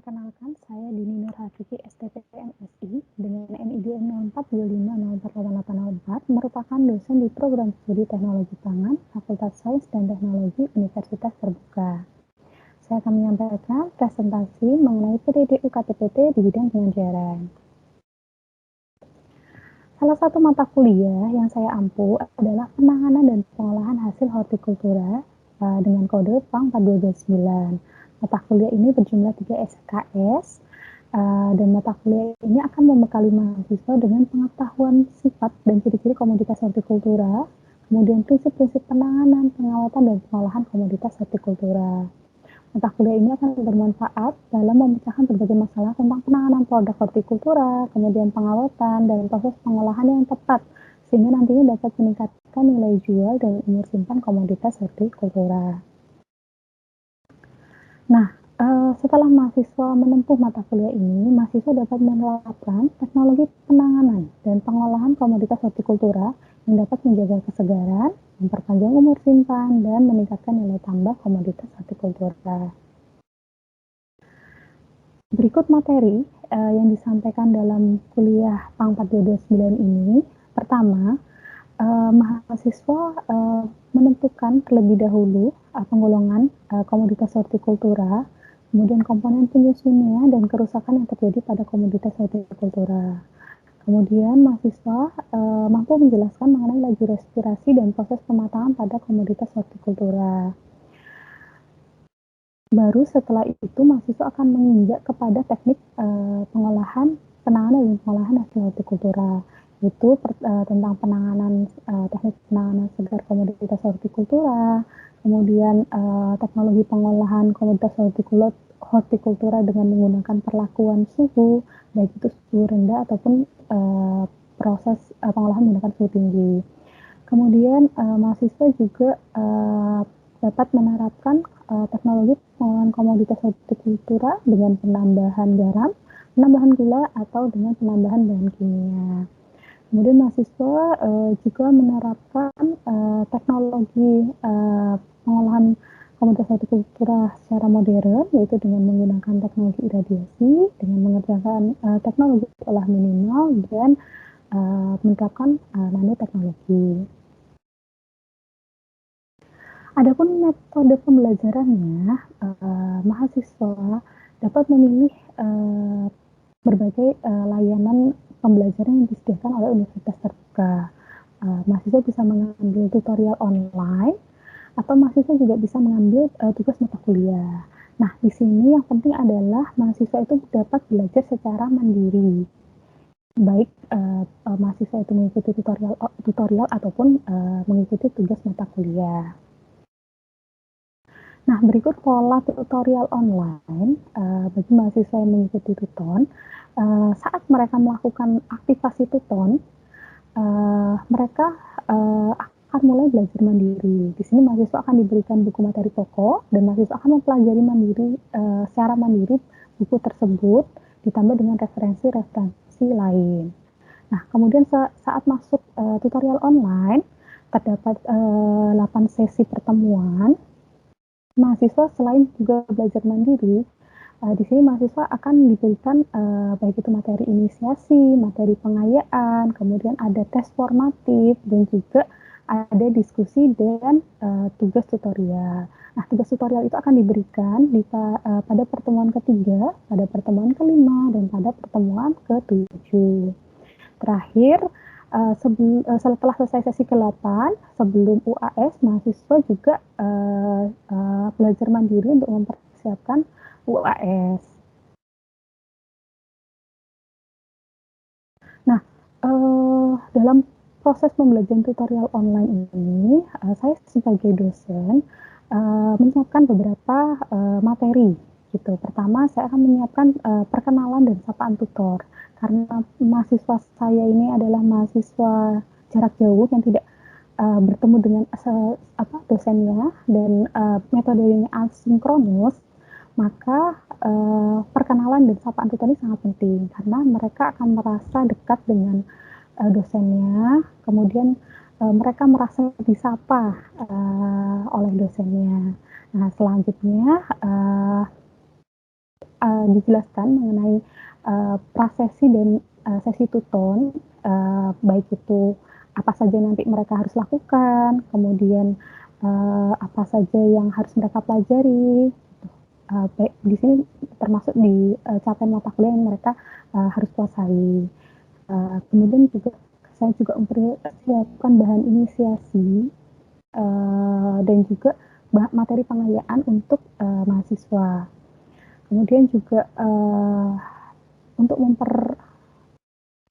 Perkenalkan, saya Dini Nurhafiki, STP MSI, dengan NID 0425048804, merupakan dosen di Program Studi Teknologi Pangan, Fakultas Sains dan Teknologi Universitas Terbuka. Saya akan menyampaikan presentasi mengenai PDDU KTPT di bidang pengajaran. Salah satu mata kuliah yang saya ampu adalah penanganan dan pengolahan hasil hortikultura dengan kode PANG 4229. Mata kuliah ini berjumlah 3 SKS dan mata kuliah ini akan membekali mahasiswa dengan pengetahuan sifat dan ciri-ciri komoditas hortikultura, kemudian prinsip-prinsip penanganan, pengawatan, dan pengolahan komoditas hortikultura. Mata kuliah ini akan bermanfaat dalam memecahkan berbagai masalah tentang penanganan produk hortikultura, kemudian pengawatan, dan proses pengolahan yang tepat, sehingga nantinya dapat meningkatkan nilai jual dan umur simpan komoditas hortikultura. Nah, setelah mahasiswa menempuh mata kuliah ini, mahasiswa dapat menerapkan teknologi penanganan dan pengolahan komoditas hortikultura yang dapat menjaga kesegaran, memperpanjang umur simpan, dan meningkatkan nilai tambah komoditas hortikultura. Berikut materi yang disampaikan dalam kuliah PANG 4229 ini. Pertama, mahasiswa menentukan terlebih dahulu penggolongan komoditas hortikultura, kemudian komponen penyusunnya dan kerusakan yang terjadi pada komoditas hortikultura. Kemudian mahasiswa mampu menjelaskan mengenai laju respirasi dan proses pematangan pada komoditas hortikultura. Baru setelah itu mahasiswa akan menginjak kepada teknik penanaman dan pengolahan hasil hortikultura, yaitu tentang teknik penanganan segar komoditas hortikultura, kemudian teknologi pengolahan komoditas hortikultura dengan menggunakan perlakuan suhu, baik itu suhu rendah ataupun proses pengolahan menggunakan suhu tinggi. Kemudian mahasiswa juga dapat menerapkan teknologi pengolahan komoditas hortikultura dengan penambahan garam, penambahan gula, atau dengan penambahan bahan kimia. Kemudian mahasiswa juga menerapkan teknologi pengolahan komoditas hortikultura secara modern, yaitu dengan menggunakan teknologi iradiasi, dengan mengerjakan teknologi olah minimal, dan menerapkan nanoteknologi. Adapun metode pembelajarannya, mahasiswa dapat memilih berbagai layanan pembelajaran yang disediakan oleh Universitas Terbuka. Mahasiswa bisa mengambil tutorial online, atau mahasiswa juga bisa mengambil tugas mata kuliah. Nah, di sini yang penting adalah mahasiswa itu dapat belajar secara mandiri, baik mahasiswa itu mengikuti tutorial ataupun mengikuti tugas mata kuliah. Nah, berikut pola tutorial online bagi mahasiswa yang mengikuti Tuton. Saat mereka melakukan aktivasi Tuton, mereka akan mulai belajar mandiri. Di sini mahasiswa akan diberikan buku materi pokok dan mahasiswa akan mempelajari secara mandiri buku tersebut ditambah dengan referensi lain. Nah, kemudian saat masuk tutorial online terdapat 8 sesi pertemuan. Mahasiswa selain juga belajar mandiri, di sini mahasiswa akan diberikan baik itu materi inisiasi, materi pengayaan, kemudian ada tes formatif, dan juga ada diskusi dan tugas tutorial. Nah, tugas tutorial itu akan diberikan pada pertemuan ketiga, pada pertemuan kelima, dan pada pertemuan ke-7. Terakhir, setelah selesai sesi ke-8, sebelum UAS, mahasiswa juga belajar mandiri untuk mempersiapkan UAS. Nah, dalam proses pembelajaran tutorial online ini, saya sebagai dosen menyiapkan beberapa materi gitu. Pertama, saya akan menyiapkan perkenalan dan sapaan tutor. Karena mahasiswa saya ini adalah mahasiswa jarak jauh yang tidak bertemu dengan dosennya dan metodenya asinkronus, maka perkenalan dan sapaan tutor ini sangat penting karena mereka akan merasa dekat dengan dosennya, kemudian mereka merasa disapa oleh dosennya. Nah, selanjutnya dijelaskan mengenai prasesi dan sesi tuton, baik itu apa saja nanti mereka harus lakukan, kemudian apa saja yang harus mereka pelajari, gitu. Baik di sini termasuk di capaian mata kuliah yang mereka harus kuasai. Kemudian juga saya juga mempersiapkan bahan inisiasi dan juga materi pengayaan untuk mahasiswa. Kemudian juga untuk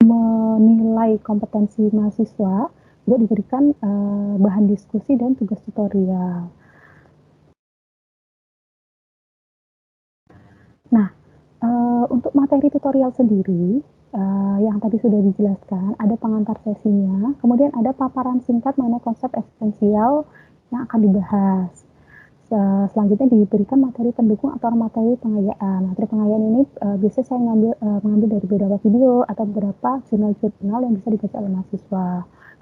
menilai kompetensi mahasiswa juga diberikan bahan diskusi dan tugas tutorial. Nah, untuk materi tutorial sendiri yang tadi sudah dijelaskan, ada pengantar sesinya, kemudian ada paparan singkat mengenai konsep esensial yang akan dibahas. Selanjutnya diberikan materi pendukung atau materi pengayaan. Materi pengayaan ini biasanya saya mengambil dari beberapa video atau beberapa jurnal-jurnal yang bisa dibaca oleh mahasiswa.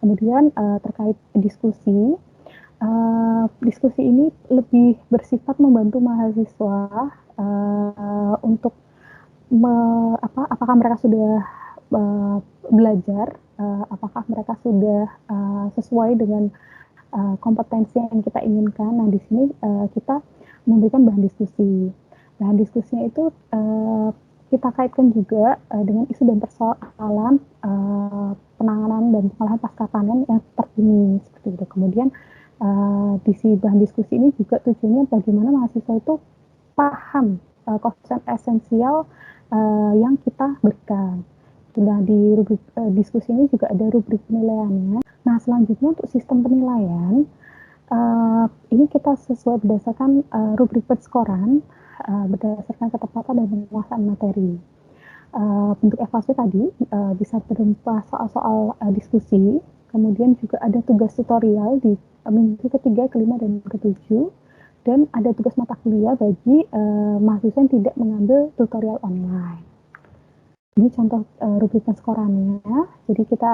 Kemudian terkait diskusi, diskusi ini lebih bersifat membantu mahasiswa untuk apakah mereka sudah belajar, apakah mereka sudah sesuai dengan kompetensi yang kita inginkan. Nah, di sini kita memberikan bahan diskusi. Bahan diskusinya itu kita kaitkan juga dengan isu dan persoalan penanganan dan pengolahan pasca panen yang terkini seperti itu. Kemudian di si bahan diskusi ini juga tujuannya bagaimana mahasiswa itu paham konsep esensial yang kita berikan. Nah, di rubrik diskusi ini juga ada rubrik penilaiannya. Nah, selanjutnya untuk sistem penilaian, ini kita sesuai berdasarkan rubrik penskoran, berdasarkan ketepatan dan penguasaan materi. Bentuk evaluasi tadi bisa berupa soal-soal diskusi, kemudian juga ada tugas tutorial di minggu ketiga, kelima, dan ketujuh, dan ada tugas mata kuliah bagi mahasiswa yang tidak mengambil tutorial online. Ini contoh rubrik penskorannya. Jadi kita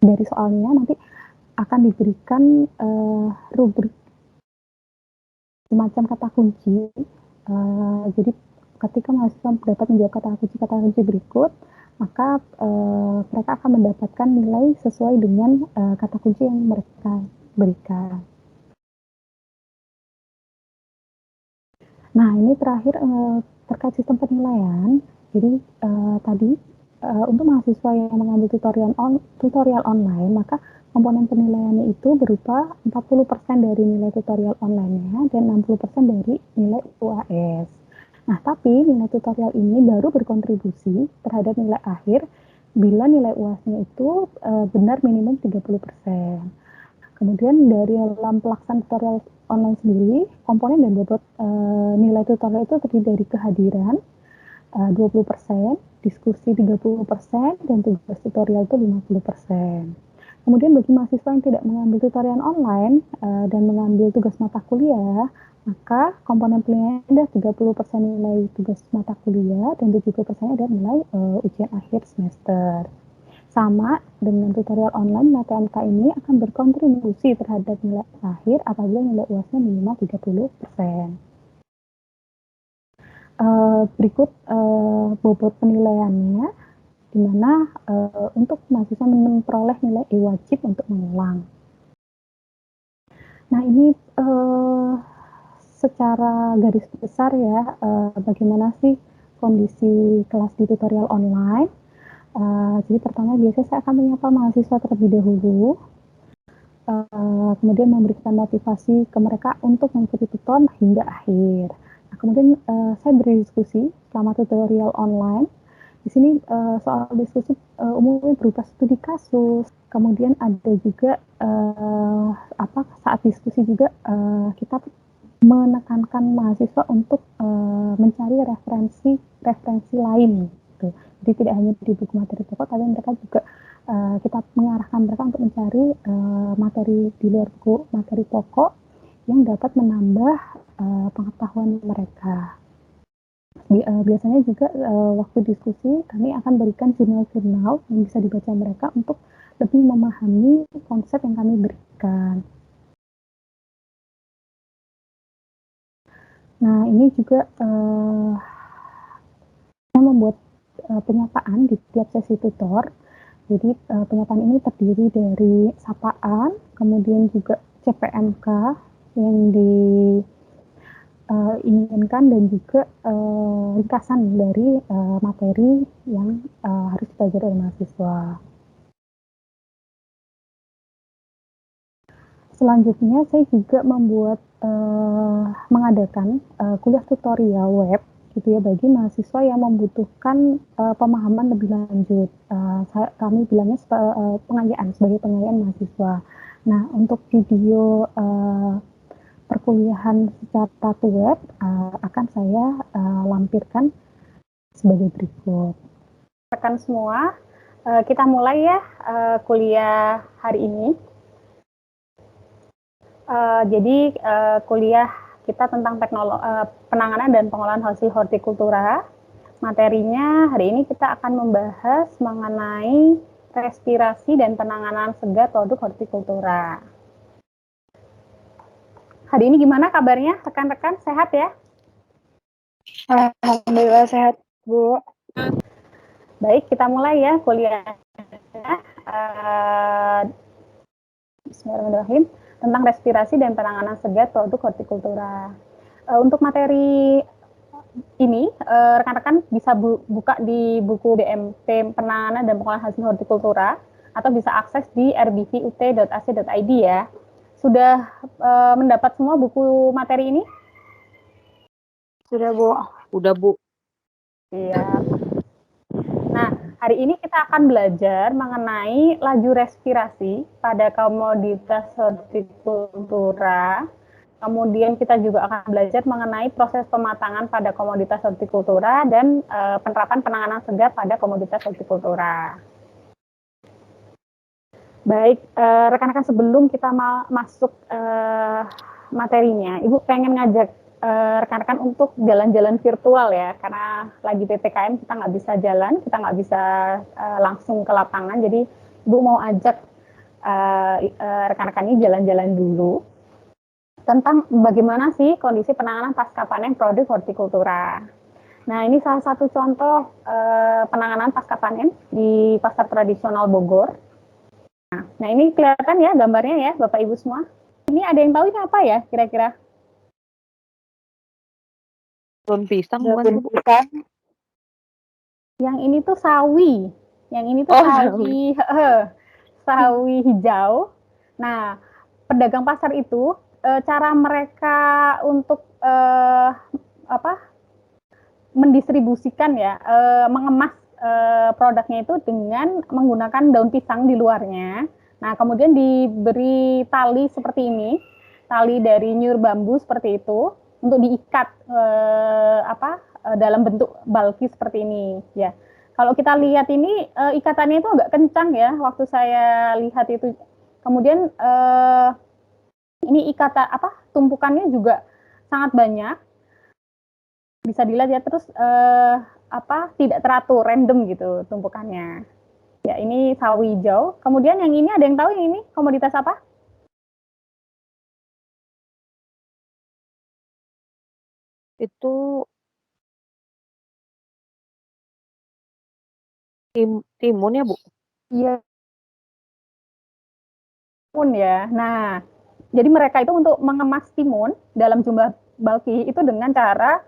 dari soalnya nanti akan diberikan rubrik semacam kata kunci. Jadi ketika mahasiswa dapat menjawab kata kunci berikut, maka mereka akan mendapatkan nilai sesuai dengan kata kunci yang mereka berikan. Nah, ini terakhir terkait sistem penilaian. Jadi tadi untuk mahasiswa yang mengambil tutorial online, maka komponen penilaiannya itu berupa 40% dari nilai tutorial online-nya dan 60% dari nilai UAS. Nah, tapi nilai tutorial ini baru berkontribusi terhadap nilai akhir bila nilai UAS-nya itu benar minimum 30%. Kemudian dari dalam pelaksanaan tutorial online sendiri, komponen dan bobot nilai tutorial itu terdiri dari kehadiran 20%, diskusi 30%, dan tugas tutorial itu 50%. Kemudian bagi mahasiswa yang tidak mengambil tutorial online dan mengambil tugas mata kuliah, maka komponen penilaian ada 30% nilai tugas mata kuliah dan 70% adalah nilai ujian akhir semester. Sama dengan tutorial online, PMK ini akan berkontribusi terhadap nilai akhir apabila nilai UAS-nya minimal 30%. Berikut bobot penilaiannya, di mana untuk mahasiswa memperoleh nilai wajib untuk mengulang. Nah, ini secara garis besar ya, bagaimana sih kondisi kelas di tutorial online. Jadi pertama biasanya saya akan menyapa mahasiswa terlebih dahulu, kemudian memberikan motivasi ke mereka untuk mengikuti tuton hingga akhir. Nah, kemudian saya berdiskusi selama tutorial online. Di sini soal diskusi umumnya berupa studi kasus. Kemudian ada juga saat diskusi juga kita menekankan mahasiswa untuk mencari referensi lain. Gitu. Jadi tidak hanya di buku materi pokok, tapi mereka juga kita mengarahkan mereka untuk mencari materi di luar buku materi pokok yang dapat menambah pengetahuan mereka. Biasanya juga waktu diskusi kami akan berikan jurnal-jurnal yang bisa dibaca mereka untuk lebih memahami konsep yang kami berikan. Nah, ini juga saya membuat penyataan di tiap sesi tutor. Jadi penyataan ini terdiri dari sapaan, kemudian juga CPMK yang diinginkan dan juga ringkasan dari materi yang harus dipelajari oleh mahasiswa. Selanjutnya saya juga mengadakan kuliah tutorial web gitu ya bagi mahasiswa yang membutuhkan pemahaman lebih lanjut. Kami bilangnya pengayaan sebagai pengayaan mahasiswa. Nah, untuk video perkuliahan secara web akan saya lampirkan sebagai berikut. Rekan semua, kita mulai ya kuliah hari ini. Jadi kuliah kita tentang penanganan dan pengolahan hasil hortikultura. Materinya hari ini kita akan membahas mengenai respirasi dan penanganan segar produk hortikultura. Hari ini gimana kabarnya rekan-rekan, sehat ya? Alhamdulillah sehat, Bu. Baik, kita mulai ya kuliahnya. Bismillahirrahmanirrahim. Tentang respirasi dan penanganan segar produk hortikultura. Untuk materi ini rekan-rekan bisa buka di buku BMP Penanganan dan Pengolahan Hasil Hortikultura atau bisa akses di rbvut.ac.id ya. Sudah mendapat semua buku materi ini? Sudah, Bu. Udah, Bu. Iya. Nah, hari ini kita akan belajar mengenai laju respirasi pada komoditas hortikultura. Kemudian kita juga akan belajar mengenai proses pematangan pada komoditas hortikultura dan penerapan penanganan segar pada komoditas hortikultura. Baik, rekan-rekan sebelum kita masuk materinya, Ibu pengen ngajak rekan-rekan untuk jalan-jalan virtual ya, karena lagi PPKM kita nggak bisa jalan, kita nggak bisa langsung ke lapangan, jadi Ibu mau ajak rekan-rekan ini jalan-jalan dulu tentang bagaimana sih kondisi penanganan pasca panen produk hortikultura. Nah, ini salah satu contoh penanganan pasca panen di pasar tradisional Bogor. Nah, ini kelihatan ya gambarnya ya, Bapak Ibu semua. Ini ada yang tahu ini apa ya kira-kira? Daun pisang Daun bukan, Bu? pisang. Yang ini tuh sawi. Yang ini tuh sawi. Sawi hijau. Nah, pedagang pasar itu cara mereka untuk mendistribusikan ya, mengemas produknya itu dengan menggunakan daun pisang di luarnya. Nah, kemudian diberi tali seperti ini, tali dari nyur bambu seperti itu untuk diikat dalam bentuk bulky seperti ini ya. Kalau kita lihat ini ikatannya itu agak kencang ya waktu saya lihat itu. Kemudian ini tumpukannya juga sangat banyak. Bisa dilihat ya, terus tidak teratur, random gitu tumpukannya. Ya, ini sawi hijau. Kemudian yang ini ada yang tahu yang ini komoditas apa? Itu timun ya, Bu? Iya, timun ya. Nah, jadi mereka itu untuk mengemas timun dalam jumlah bulky itu dengan cara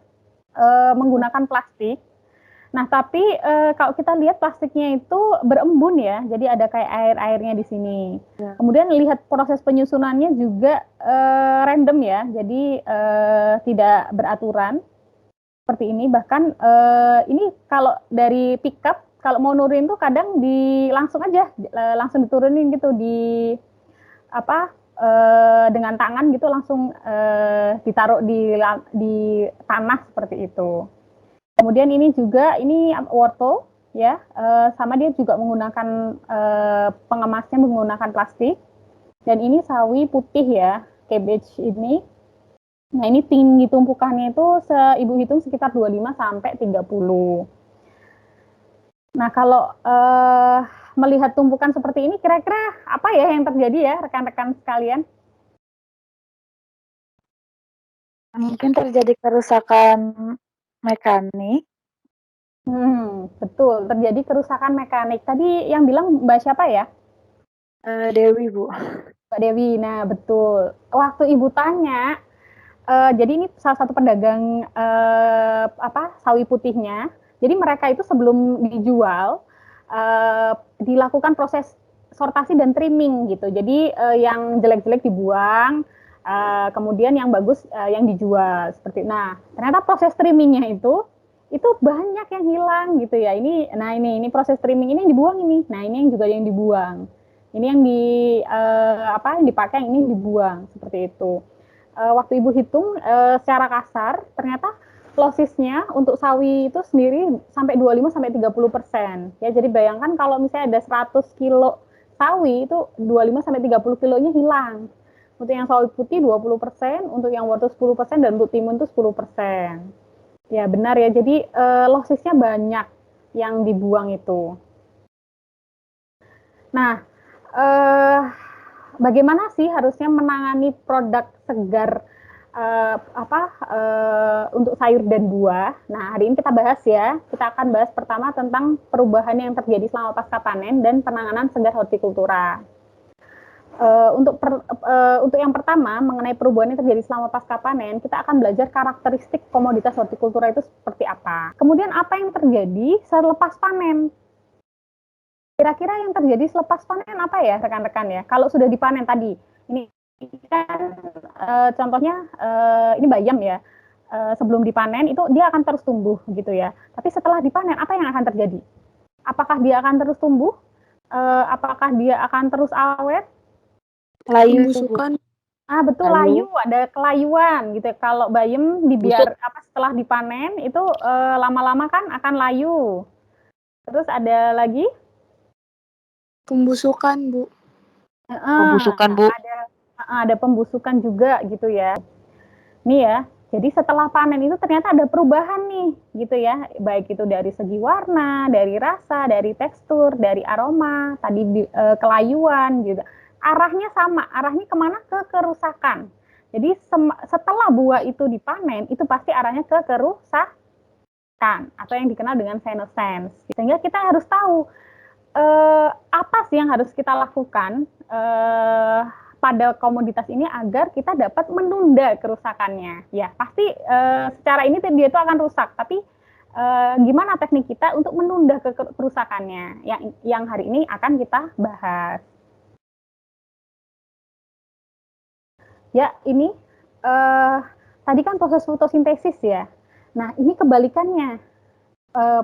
menggunakan plastik. Nah, tapi kalau kita lihat plastiknya itu berembun ya, jadi ada kayak air-airnya di sini. Ya. Kemudian lihat proses penyusunannya juga random ya, jadi tidak beraturan seperti ini. Bahkan ini kalau dari pickup, kalau mau nurunin tuh kadang langsung aja, langsung diturunin gitu dengan tangan gitu langsung ditaruh di tanah seperti itu. Kemudian ini juga ini wortel ya, sama dia juga menggunakan pengemasnya menggunakan plastik. Dan ini sawi putih ya, cabbage ini. Nah, ini tinggi tumpukannya itu Ibu hitung sekitar 25 sampai 30. Nah, kalau melihat tumpukan seperti ini kira-kira apa ya yang terjadi ya rekan-rekan sekalian? Mungkin terjadi kerusakan mekanik. Betul, terjadi kerusakan mekanik. Tadi yang bilang Mbak siapa ya? Dewi, Bu. Mbak Dewi. Nah, betul. Waktu Ibu tanya, jadi ini salah satu pedagang sawi putihnya. Jadi mereka itu sebelum dijual dilakukan proses sortasi dan trimming gitu. Jadi yang jelek-jelek dibuang, kemudian yang bagus yang dijual seperti. Nah, ternyata proses trimmingnya itu banyak yang hilang gitu ya. Ini proses trimming ini yang dibuang ini. Nah, ini yang juga yang dibuang. Ini yang yang dipakai, yang ini dibuang seperti itu. Waktu Ibu hitung secara kasar, ternyata lossesnya untuk sawi itu sendiri sampai 25-30%. Ya, jadi bayangkan kalau misalnya ada 100 kilo sawi, itu 25-30 kilonya hilang. Untuk yang sawi putih 20%, untuk yang wortel 10%, dan untuk timun itu 10%. Ya, benar ya. Jadi lossesnya banyak yang dibuang itu. Nah, bagaimana sih harusnya menangani produk segar untuk sayur dan buah? Nah, hari ini kita bahas ya. Kita akan bahas pertama tentang perubahan yang terjadi selama pasca panen dan penanganan segar hortikultura. Untuk yang pertama mengenai perubahan yang terjadi selama pasca panen, kita akan belajar karakteristik komoditas hortikultura itu seperti apa. Kemudian apa yang terjadi selepas panen? Kira-kira yang terjadi selepas panen apa ya rekan-rekan ya? Kalau sudah dipanen tadi, ini kan contohnya ini bayam ya. Sebelum dipanen itu dia akan terus tumbuh gitu ya. Tapi setelah dipanen apa yang akan terjadi? Apakah dia akan terus tumbuh? Apakah dia akan terus awet? Layu. Pembusukan. Betul, layu, ada kelayuan gitu. Kalau bayam setelah dipanen itu lama-lama kan akan layu. Terus ada lagi? Pembusukan, Bu. Pembusukan, Bu. Ada pembusukan juga gitu ya. Nih ya, jadi setelah panen itu ternyata ada perubahan nih gitu ya. Baik itu dari segi warna, dari rasa, dari tekstur, dari aroma, tadi kelayuan gitu. Arahnya sama, arahnya kemana? Ke kerusakan. Jadi setelah buah itu dipanen, itu pasti arahnya ke kerusakan atau yang dikenal dengan senescence. Sehingga kita harus tahu apa sih yang harus kita lakukan pada komoditas ini agar kita dapat menunda kerusakannya. Ya, pasti secara ini dia itu akan rusak, tapi gimana teknik kita untuk menunda kerusakannya? Yang hari ini akan kita bahas. Ya, ini tadi kan proses fotosintesis ya. Nah, ini kebalikannya.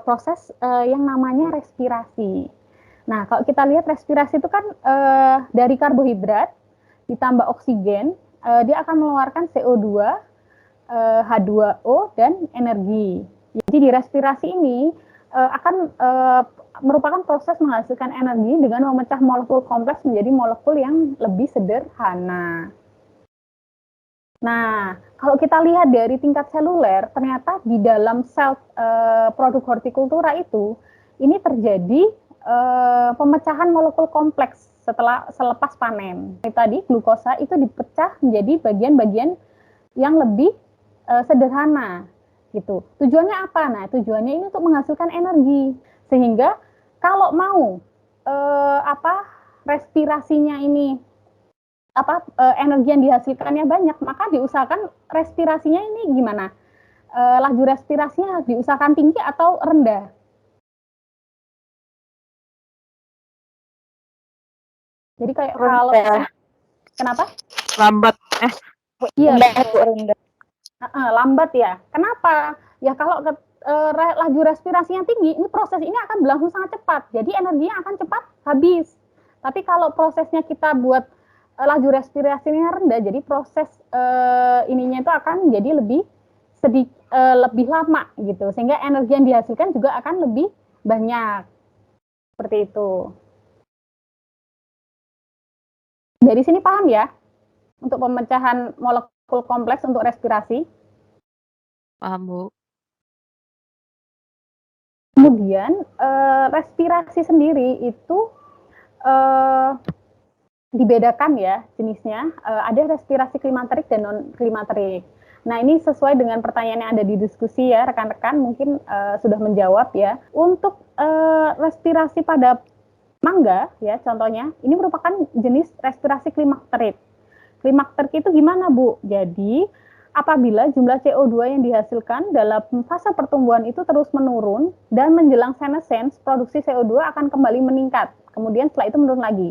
Proses yang namanya respirasi. Nah, kalau kita lihat respirasi itu kan dari karbohidrat ditambah oksigen, dia akan mengeluarkan CO2, H2O, dan energi. Jadi di respirasi ini akan merupakan proses menghasilkan energi dengan memecah molekul kompleks menjadi molekul yang lebih sederhana. Nah, kalau kita lihat dari tingkat seluler, ternyata di dalam sel produk hortikultura itu, ini terjadi pemecahan molekul kompleks selepas panen. Tadi glukosa itu dipecah menjadi bagian-bagian yang lebih sederhana gitu. Tujuannya apa? Nah, tujuannya ini untuk menghasilkan energi. Sehingga kalau mau respirasinya ini energi yang dihasilkannya banyak, maka diusahakan respirasinya ini gimana? Laju respirasinya diusahakan tinggi atau rendah? Jadi kayak kalau kenapa? Lambat. Iya, rendah. Lambat ya. Kenapa? Ya kalau laju respirasinya tinggi, ini proses ini akan berlangsung sangat cepat. Jadi energinya akan cepat habis. Tapi kalau prosesnya kita buat laju respirasinya rendah, jadi proses ininya itu akan jadi lebih lama gitu, sehingga energi yang dihasilkan juga akan lebih banyak. Seperti itu. Dari sini paham ya? Untuk pemecahan molekul kompleks untuk respirasi. Paham, Bu. Kemudian respirasi sendiri itu dibedakan ya jenisnya. Ada respirasi klimaterik dan non klimaterik. Nah, ini sesuai dengan pertanyaan yang ada di diskusi ya, rekan-rekan mungkin sudah menjawab ya. Untuk respirasi pada mangga ya, contohnya, ini merupakan jenis respirasi klimakterik. Klimakterik itu gimana, Bu? Jadi, apabila jumlah CO2 yang dihasilkan dalam fase pertumbuhan itu terus menurun dan menjelang senescence, produksi CO2 akan kembali meningkat. Kemudian setelah itu menurun lagi.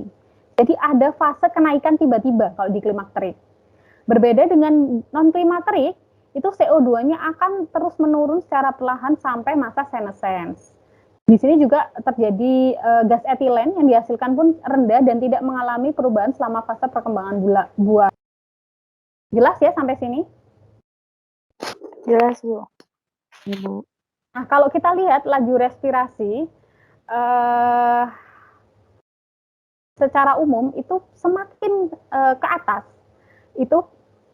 Jadi ada fase kenaikan tiba-tiba kalau di klimakterik. Berbeda dengan non-klimakterik, itu CO2-nya akan terus menurun secara perlahan sampai masa senescence. Di sini juga terjadi gas etilen yang dihasilkan pun rendah dan tidak mengalami perubahan selama fase perkembangan buah. Jelas ya sampai sini? Jelas, Bu. Ya, Bu. Nah, kalau kita lihat laju respirasi, secara umum itu semakin ke atas, itu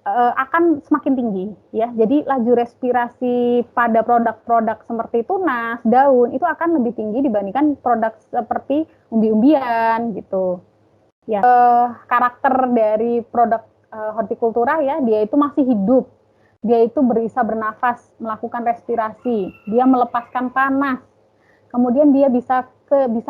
akan semakin tinggi ya. Jadi laju respirasi pada produk-produk seperti tunas, daun itu akan lebih tinggi dibandingkan produk seperti umbi-umbian gitu. Ya, karakter dari produk hortikultura ya, dia itu masih hidup. Dia itu bisa bernafas, melakukan respirasi, dia melepaskan panas. Kemudian dia bisa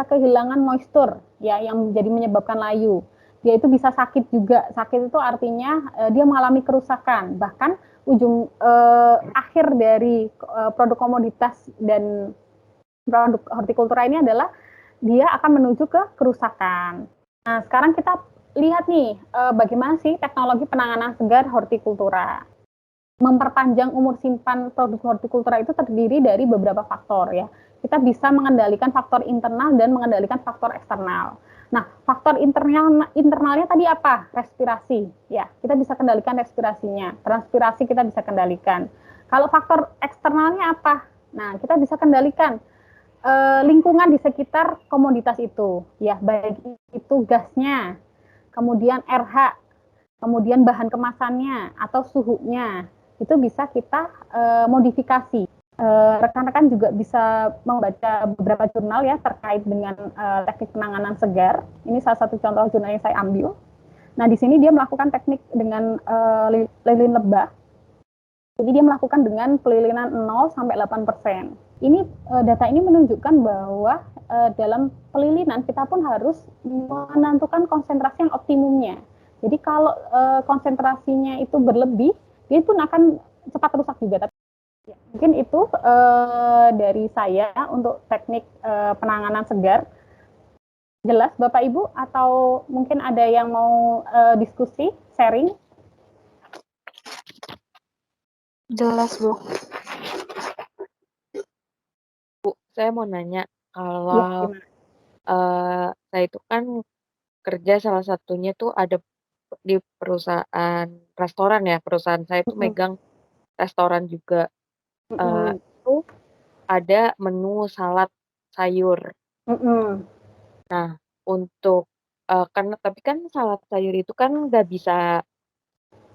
kehilangan moisture ya yang jadi menyebabkan layu. Dia itu bisa sakit juga. Sakit itu artinya dia mengalami kerusakan. Bahkan ujung akhir dari produk komoditas dan produk hortikultura ini adalah dia akan menuju ke kerusakan. Nah, sekarang kita lihat nih bagaimana sih teknologi penanganan segar hortikultura. Memperpanjang umur simpan produk hortikultura itu terdiri dari beberapa faktor ya. Kita bisa mengendalikan faktor internal dan mengendalikan faktor eksternal. Nah, faktor internalnya tadi apa? Respirasi. Ya, kita bisa kendalikan respirasinya. Transpirasi kita bisa kendalikan. Kalau faktor eksternalnya apa? Nah, kita bisa kendalikan lingkungan di sekitar komoditas itu. Ya, baik itu gasnya, kemudian RH, kemudian bahan kemasannya atau suhunya. Itu bisa kita modifikasi. Rekan-rekan juga bisa membaca beberapa jurnal ya terkait dengan teknik penanganan segar. Ini salah satu contoh jurnal yang saya ambil. Nah, di sini dia melakukan teknik dengan lilin lebah. Jadi dia melakukan dengan pelilinan 0 sampai 8%. Ini data ini menunjukkan bahwa dalam pelilinan kita pun harus menentukan konsentrasi yang optimumnya. Jadi kalau konsentrasinya itu berlebih, dia pun akan cepat rusak juga. Ya, mungkin itu dari saya untuk teknik penanganan segar. Jelas Bapak Ibu atau mungkin ada yang mau diskusi, sharing? Jelas, Bu. Bu, saya mau nanya, Ya, kalau gimana? saya itu kan kerja salah satunya tuh ada di perusahaan restoran ya, perusahaan saya tuh megang restoran juga. Itu ada menu salad sayur. Nah, untuk karena tapi kan salad sayur itu kan nggak bisa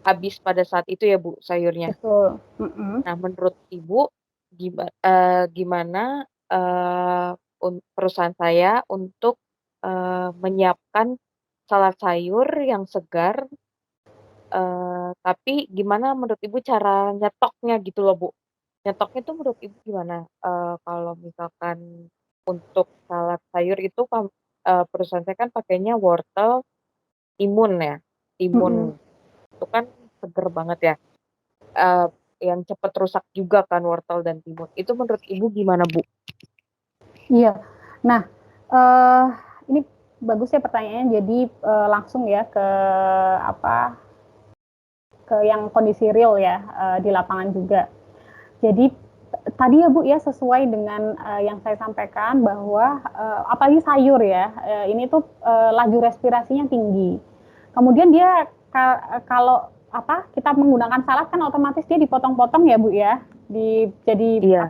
habis pada saat itu ya, Bu, sayurnya. Betul. Nah, menurut Ibu gimana perusahaan saya untuk menyiapkan salad sayur yang segar, tapi gimana menurut Ibu cara nyetoknya gitu loh, Bu? Nyetoknya tuh menurut Ibu gimana? Kalau misalkan untuk salad sayur itu perusahaan saya kan pakainya wortel timun ya, timun. Itu kan seger banget ya, yang cepet rusak juga kan wortel dan timun. Itu menurut Ibu gimana, Bu? Iya. Nah, ini bagus ya pertanyaannya. Jadi langsung ya ke yang kondisi real ya di lapangan juga. Jadi tadi ya Bu ya sesuai dengan yang saya sampaikan bahwa apalagi sayur ya ini tuh laju respirasinya tinggi. Kemudian dia kalau kita menggunakan salad kan otomatis dia dipotong-potong ya Bu ya, jadi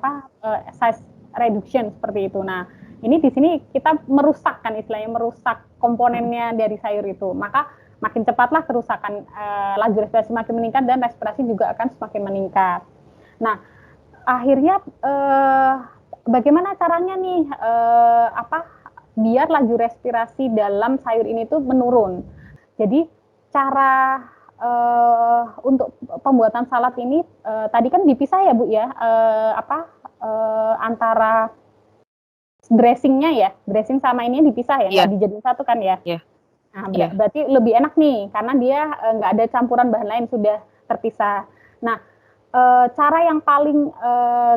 size reduction seperti itu. Nah, ini di sini kita merusak kan istilahnya, merusak komponennya dari sayur itu. Maka makin cepatlah kerusakan, laju respirasi makin meningkat dan respirasi juga akan semakin meningkat. Nah, akhirnya bagaimana caranya nih biar laju respirasi dalam sayur ini tuh menurun. Jadi cara untuk pembuatan salad ini tadi kan dipisah ya Bu ya, antara dressingnya ya, dressing sama ini dipisah ya, nggak dijadiin satu kan ya? Nah, berarti lebih enak nih, karena dia nggak ada campuran bahan lain, sudah terpisah. Nah, cara yang paling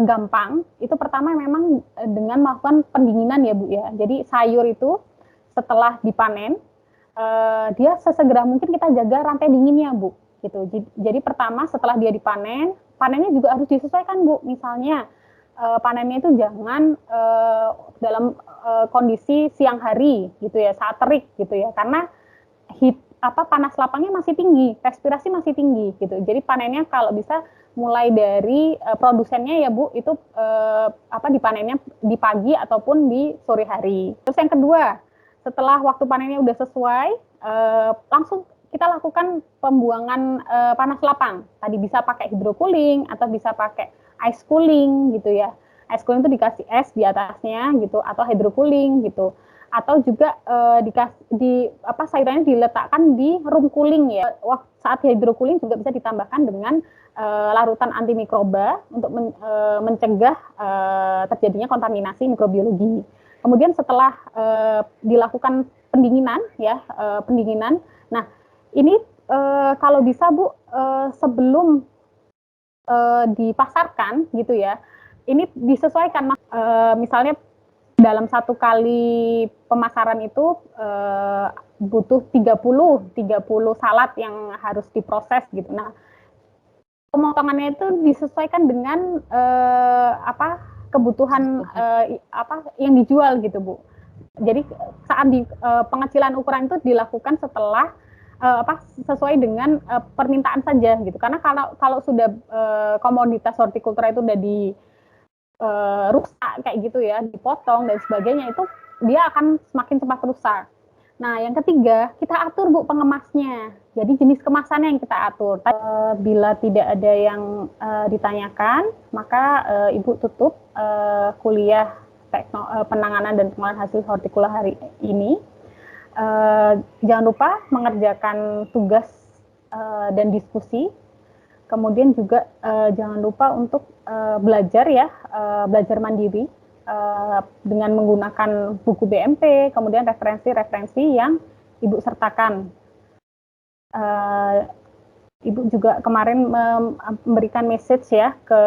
gampang itu pertama memang dengan melakukan pendinginan ya Bu ya. Jadi sayur itu setelah dipanen, dia sesegera mungkin kita jaga rantai dinginnya Bu. Gitu. Jadi pertama setelah dia dipanen, panennya juga harus disesuaikan Bu. Misalnya panennya itu jangan dalam kondisi siang hari gitu ya, saat terik gitu ya, karena panas lapangnya masih tinggi, respirasi masih tinggi gitu. Jadi panennya kalau bisa mulai dari produsennya ya Bu, itu dipanennya di pagi ataupun di sore hari. Terus yang kedua, setelah waktu panennya udah sesuai, langsung kita lakukan pembuangan panas lapang. Tadi bisa pakai hydrocooling atau bisa pakai ice cooling gitu ya. Ice cooling itu dikasih es di atasnya gitu, atau hydrocooling gitu. Atau juga sayurannya diletakkan di room cooling ya. Saat hydrocooling juga bisa ditambahkan dengan larutan antimikroba untuk mencegah terjadinya kontaminasi mikrobiologi. Kemudian setelah dilakukan pendinginan ya, pendinginan. Nah, ini kalau bisa Bu, sebelum dipasarkan gitu ya, ini disesuaikan, misalnya dalam satu kali pemasaran itu butuh 30 salad yang harus diproses gitu. Nah, pemotongannya itu disesuaikan dengan kebutuhan yang dijual gitu Bu. Jadi saat pengecilan ukuran itu dilakukan setelah sesuai dengan permintaan saja gitu. Karena kalau sudah komoditas hortikultura itu udah rusak kayak gitu ya, dipotong dan sebagainya, itu dia akan semakin cepat rusak. Nah, yang ketiga, kita atur Bu pengemasnya. Jadi jenis kemasannya yang kita atur. Bila tidak ada yang ditanyakan, maka Ibu tutup kuliah penanganan dan pengolahan hasil hortikula hari ini. Jangan lupa mengerjakan tugas dan diskusi. Kemudian juga jangan lupa untuk belajar ya, belajar mandiri dengan menggunakan buku BMP, kemudian referensi-referensi yang Ibu sertakan. Ibu juga kemarin memberikan message ya ke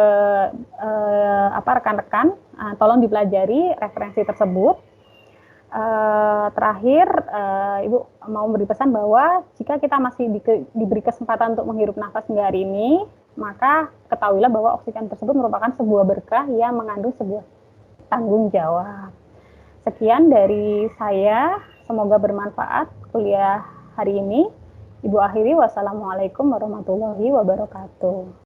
rekan-rekan, tolong dipelajari referensi tersebut. Terakhir, Ibu mau memberi pesan bahwa jika kita masih diberi kesempatan untuk menghirup nafas hingga hari ini, maka ketahuilah bahwa oksigen tersebut merupakan sebuah berkah yang mengandung sebuah tanggung jawab. Sekian dari saya, semoga bermanfaat kuliah hari ini. Ibu akhiri, wassalamualaikum warahmatullahi wabarakatuh.